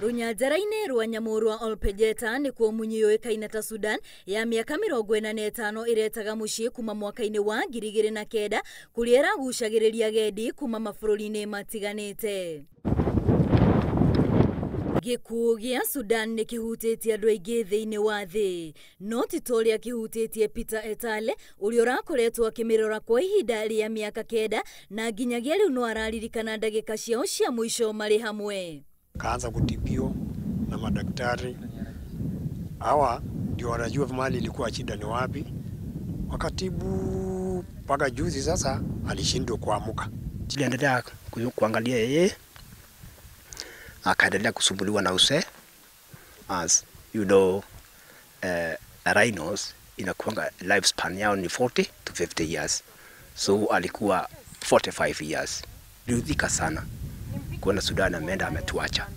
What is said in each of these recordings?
Runyanjara-inĩ rwa nyamũ rwa Olpejeta nĩkuo Munyi irioikaine ta Sudan ya mĩaka 45 iretaga mũciĩ kuma mwaka-inĩ wa 2009 kũrĩa ĩragucagĩrĩria agendi kuma mabũrũri-inĩ matiganĩte. Gikuu gĩa Sudan nĩ kĩhutĩtie andũ aingĩ thĩinĩ wa thĩ, no ti ta ũrĩa kĩhutĩtie Peter Etale ũrĩa ũrakoretwo akĩmĩrora kwa ihinda rĩa mĩaka 9 na nginyagia rĩu no araririkana ndagĩka ciao cia mũico marĩ hamwe. Kaanza kutibiwa na madaktari. Hawa ndio wanajua mahali ilikuwa shida ni wapi. Wakatibu mpaka juzi sasa alishindwa kuamka. Tuliendelea kuangalia yeye, akaendelea kusumbuliwa na use. As you know, rhinos inakuanga lifespan yao ni 40 to 50 years. So alikuwa 45 years. Niliudhika sana kuona Sudan ameenda ametuacha.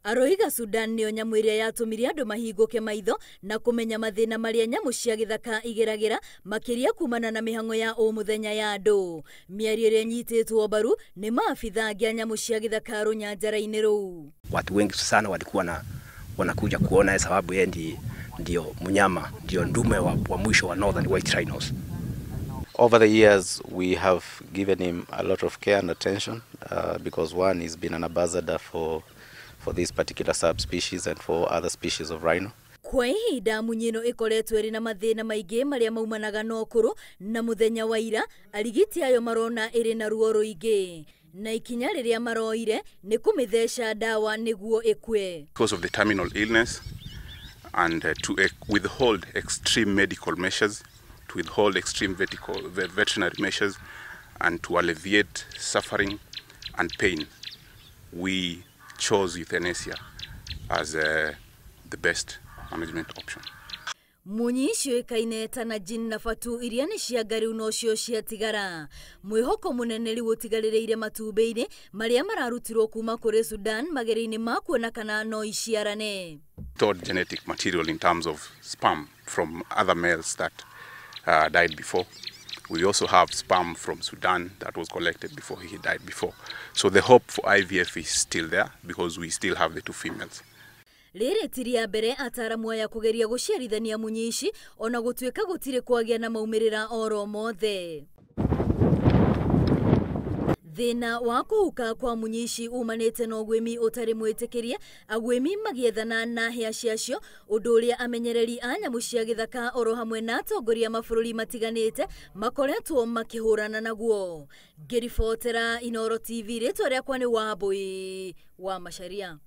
Aroiga Sudan nĩyo nyamũ ĩrĩa yatũmire andũ mahingũke maitho na kũmenya mathĩna marĩa nyamũ cia gĩthaka igeragĩra makĩria kumana na mĩhang'o ya muthenya ya andũ. Mĩario ĩrĩa nyitĩtwo mbaru nĩ maabitha a nyamũ cia gĩthaka runyanjara-inĩ rũu. Watu wengi sana walikuwa wanakuja kuona sababu yeye ndio mnyama, ndio ndume wa mwisho wa Northern White Rhinos. Over the years, we have given him a lot of care and attention because one, he's been an ambassador for this particular subspecies and for other species of rhino. Kwa ihinda Munyi ĩno ĩkoretwo ĩrĩ na mathĩna maingĩ marĩa maumanaga na ũkũrũ na muthenya wa ira, arigiti ayo marona ĩrĩ na ruo rũingĩ. Na ikinya rĩrĩa maroire nĩ kũmĩtheca ndawa nĩguo ĩkue. Because of the terminal illness and to withhold extreme medical measures, to withhold extreme veterinary measures and to alleviate suffering and pain, we chose euthanasia as the best management option. Munyi irioikaine ta Najin na Fatu iria nĩ cia ngariu no cio ciatigara. Mwĩhoko mũnene rĩu ũtigarĩrĩire matumbĩ-inĩ marĩa mararutirwo kuma kũrĩ Sudan magerio-inĩ ma kuona kana no iciarane. Stored genetic material in terms of sperm from other males that died before. We also have sperm from Sudan that was collected before he died before. So the hope for IVF is still there because we still have the two females. Rĩrĩ ti rĩa mbere ataramu aya kũgeria gũciarithania Munyi ici ona gũtuĩka gũtirĩ kwagĩa na maumĩrĩra oro mothe. Thĩna wa kũhuka kwa Munyi ici umanĩte na ũgwĩmi ũtarĩ mwĩtĩkĩrie, agwĩmi magĩethana na hĩa ciacio, ũndũ ũrĩa amenyereri a nyamũ cia gĩthaka oro hamwe na atongoria mabũrũri matiganĩte makoretwo makĩhũrana naguo. Ngĩribotera Inooro TV, rĩtwa rĩakwa nĩ Wambui wa Macharia.